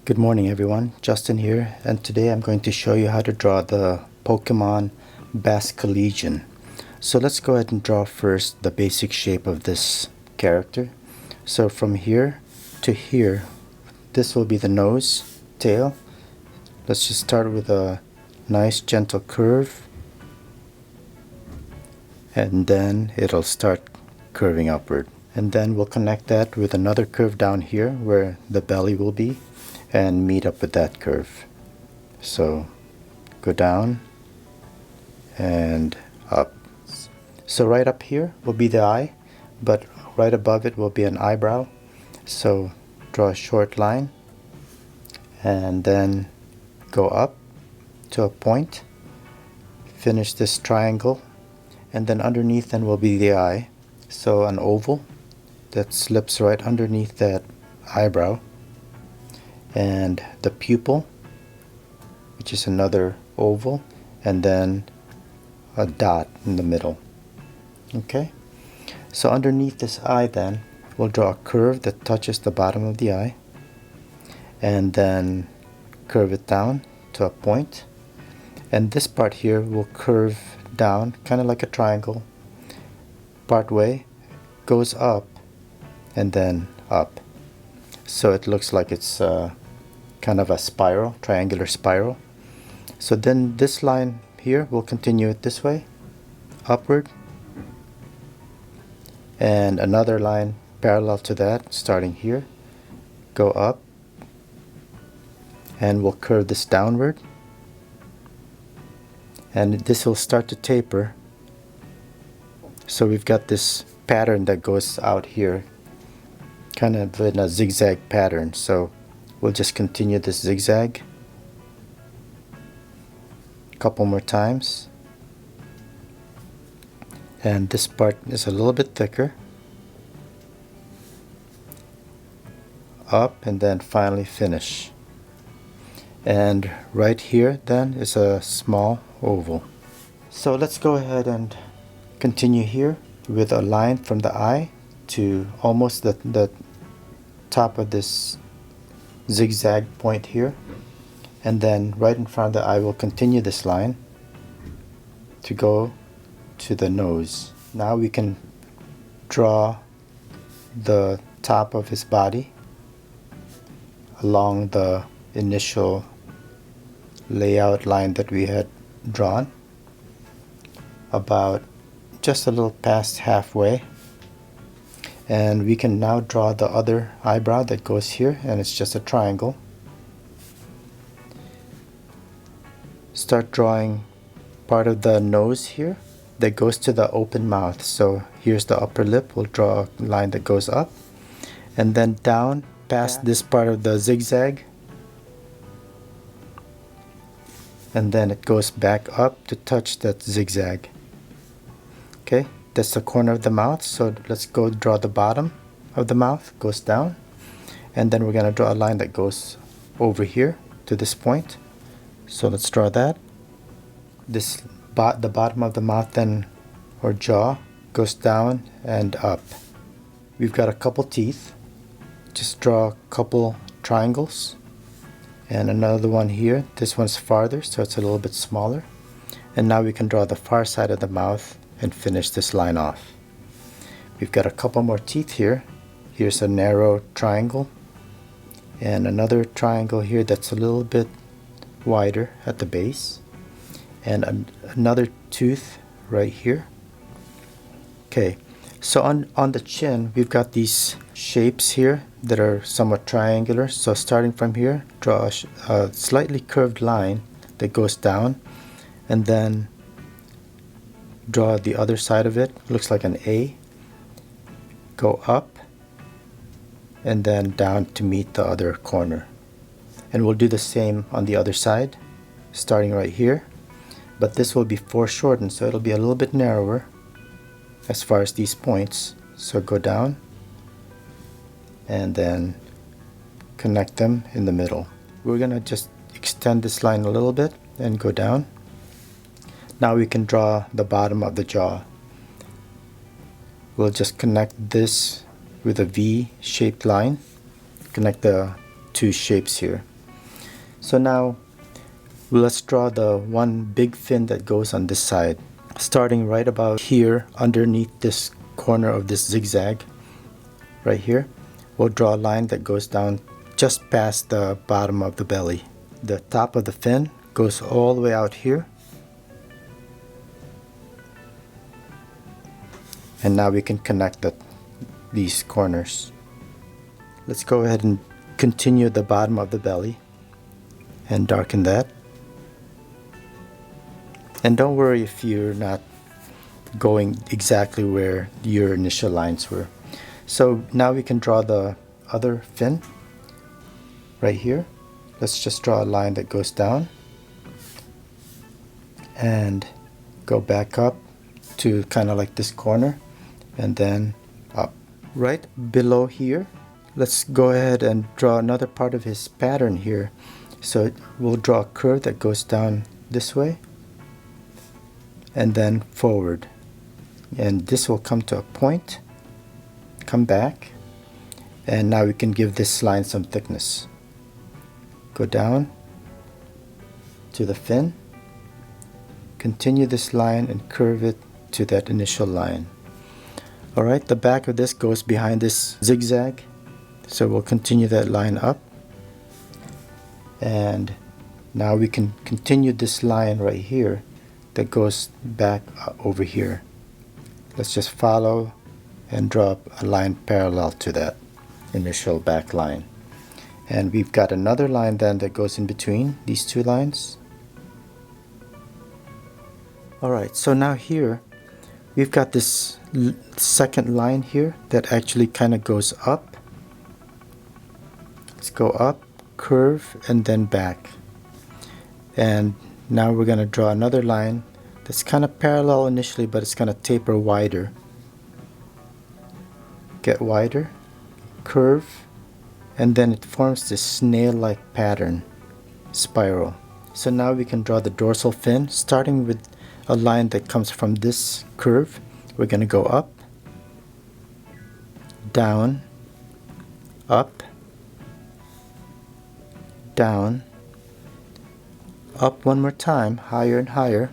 Good morning everyone, Justin here, and today I'm going to show you how to draw the Pokemon BASCULEGIon. So let's go ahead and draw first the basic shape of this character. So from here to here, this will be the nose, tail. Let's just start with a nice gentle curve, and then it'll start curving upward. And then we'll connect that with another curve down here where the belly will be, and meet up with that curve. So go down and up. So right up here will be the eye, but right above it will be an eyebrow. So draw a short line and then go up to a point, finish this triangle, and then underneath then will be the eye. So an oval that slips right underneath that eyebrow, and the pupil, which is another oval, and then a dot in the middle. Okay, so underneath this eye then we'll draw a curve that touches the bottom of the eye, and then curve it down to a point, and this part here will curve down kind of like a triangle. Part way goes up and then up, so it looks like it's kind of a spiral, triangular spiral. So then this line here will continue it this way, upward, and another line parallel to that starting here, go up, and we'll curve this downward, and this will start to taper. So we've got this pattern that goes out here, kind of in a zigzag pattern. So we'll just continue this zigzag a couple more times, and this part is a little bit thicker, up, and then finally finish. And right here then is a small oval. So let's go ahead and continue here with a line from the eye to almost the top of this zigzag point here, and then right in front of the eye we'll continue this line to go to the nose. Now we can draw the top of his body along the initial layout line that we had drawn, about just a little past halfway. And we can now draw the other eyebrow that goes here, and it's just a triangle. Start drawing part of the nose here that goes to the open mouth. So here's the upper lip. We'll draw a line that goes up and then down past this part of the zigzag, and then it goes back up to touch that zigzag. Okay, that's the corner of the mouth. So let's go draw the bottom of the mouth, goes down, and then we're going to draw a line that goes over here to this point. So let's draw that. The bottom of the mouth then, or jaw, goes down and up. We've got a couple teeth. Just draw a couple triangles, and another one here. This one's farther, so it's a little bit smaller. And now we can draw the far side of the mouth and finish this line off. We've got a couple more teeth here. Here's a narrow triangle, and another triangle here that's a little bit wider at the base, and another tooth right here. Okay, so on the chin we've got these shapes here that are somewhat triangular. So starting from here, draw a slightly curved line that goes down, and then draw the other side of it. Looks like an A. Go up and then down to meet the other corner. And we'll do the same on the other side, starting right here. But this will be foreshortened, so it'll be a little bit narrower as far as these points. So go down and then connect them in the middle. We're gonna just extend this line a little bit and go down. Now we can draw the bottom of the jaw. We'll just connect this with a V-shaped line. Connect the two shapes here. So now let's draw the one big fin that goes on this side. Starting right about here underneath this corner of this zigzag right here, we'll draw a line that goes down just past the bottom of the belly. The top of the fin goes all the way out here, and now we can connect these corners. Let's go ahead and continue the bottom of the belly and darken that. And don't worry if you're not going exactly where your initial lines were. So now we can draw the other fin right here. Let's just draw a line that goes down and go back up to kind of like this corner and then up. Right below here, let's go ahead and draw another part of his pattern here. So we'll draw a curve that goes down this way and then forward, and this will come to a point, come back, and now we can give this line some thickness. Go down to the fin, continue this line and curve it to that initial line. Alright, the back of this goes behind this zigzag, so we'll continue that line up, and now we can continue this line right here that goes back over here. Let's just follow and draw a line parallel to that initial back line. And we've got another line then that goes in between these two lines. Alright, so now here we've got this second line here that actually kind of goes up. Let's go up, curve, and then back. And now we're going to draw another line that's kind of parallel initially, but it's going to taper wider. Get wider, curve, and then it forms this snail-like pattern, spiral. So now we can draw the dorsal fin, starting with a line that comes from this curve. We're going to go up, down, up, down, up one more time, higher and higher,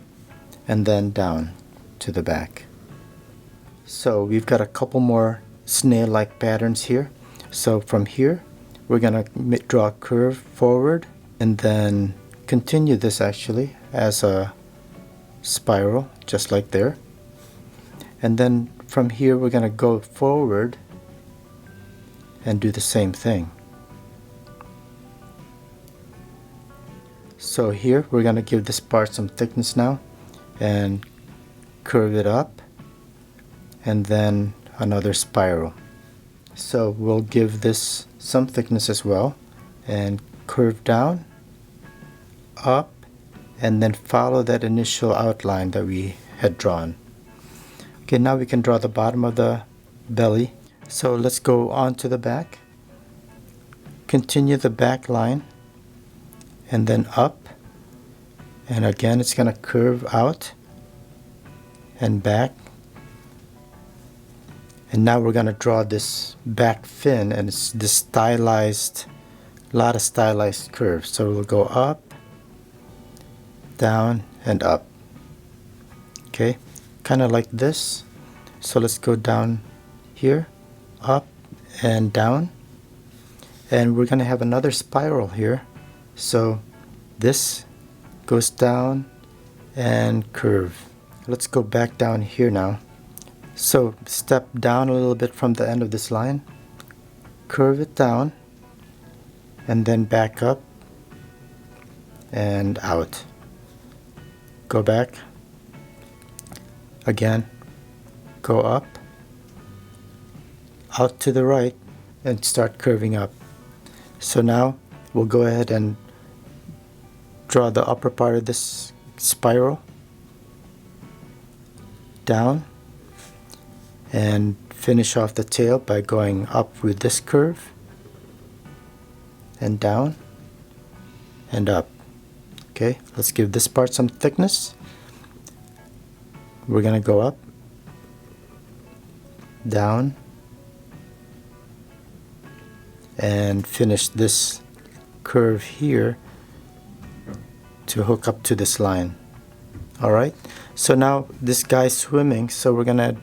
and then down to the back. So we've got a couple more snail-like patterns here. So from here we're going to draw a curve forward and then continue this actually as a spiral, just like there. And then from here we're going to go forward and do the same thing. So here we're going to give this part some thickness now and curve it up, and then another spiral. So we'll give this some thickness as well and curve down, up, and then follow that initial outline that we had drawn. Okay, now we can draw the bottom of the belly. So let's go on to the back, continue the back line, and then up, and again it's going to curve out and back. And now we're going to draw this back fin, and it's this stylized, lot of stylized curves. So we'll go up, down, and up. Okay, kind of like this. So let's go down here, up and down, and we're going to have another spiral here. So this goes down and curve. Let's go back down here now. So step down a little bit from the end of this line, curve it down, and then back up and out. Go back again, go up, out to the right, and start curving up. So now we'll go ahead and draw the upper part of this spiral down and finish off the tail by going up with this curve and down and up. Okay, let's give this part some thickness. We're going to go up, down, and finish this curve here to hook up to this line. Alright, so now this guy's swimming, so we're gonna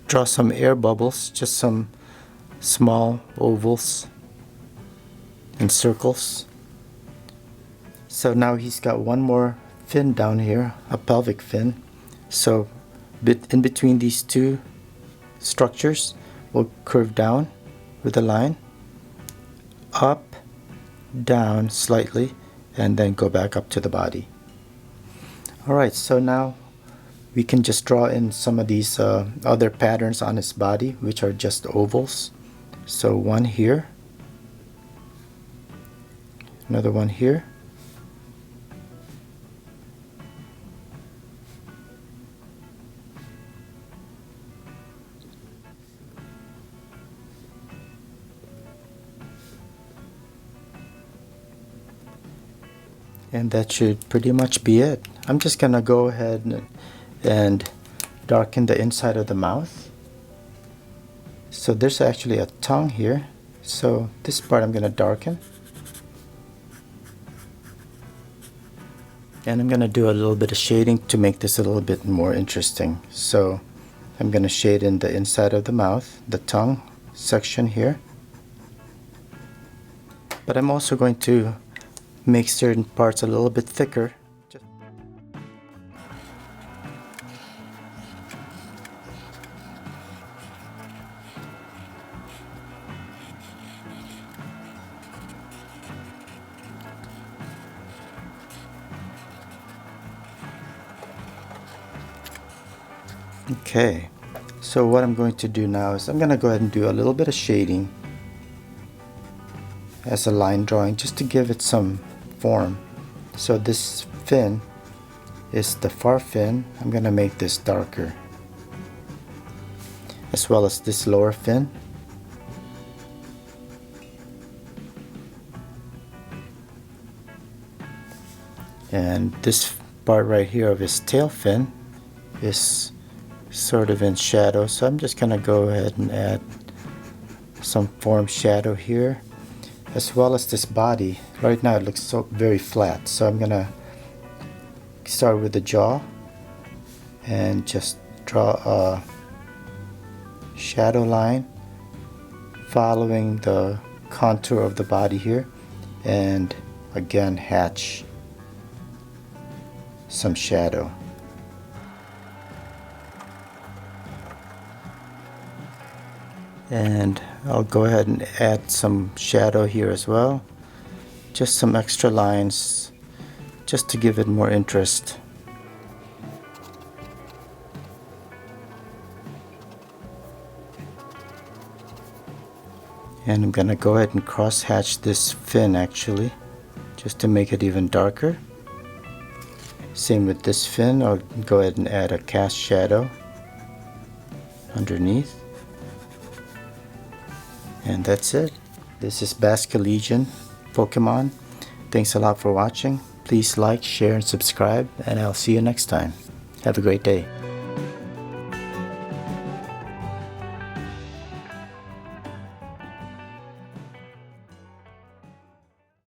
draw some air bubbles, just some small ovals and circles. So now he's got one more fin down here, a pelvic fin. So in between these two structures, we'll curve down with a line, up, down slightly, and then go back up to the body. Alright, so now we can just draw in some of these other patterns on his body, which are just ovals. So one here, another one here, and that should pretty much be it. I'm just gonna go ahead and darken the inside of the mouth. So there's actually a tongue here, so this part I'm gonna darken, and I'm gonna do a little bit of shading to make this a little bit more interesting. So I'm gonna shade in the inside of the mouth, the tongue section here, but I'm also going to make certain parts a little bit thicker. Okay, so what I'm going to do now is I'm going to go ahead and do a little bit of shading as a line drawing, just to give it some form. So this fin is the far fin. I'm going to make this darker, as well as this lower fin. And this part right here of his tail fin is sort of in shadow, so I'm just gonna go ahead and add some form shadow here, as well as this body. Right now it looks so very flat, so I'm gonna start with the jaw and just draw a shadow line following the contour of the body here, and again hatch some shadow. And I'll go ahead and add some shadow here as well, just some extra lines just to give it more interest. And I'm gonna go ahead and cross hatch this fin actually, just to make it even darker. Same with this fin, I'll go ahead and add a cast shadow underneath. And that's it. This is BASCULEGION Pokemon. Thanks a lot for watching. Please like, share, and subscribe, and I'll see you next time. Have a great day.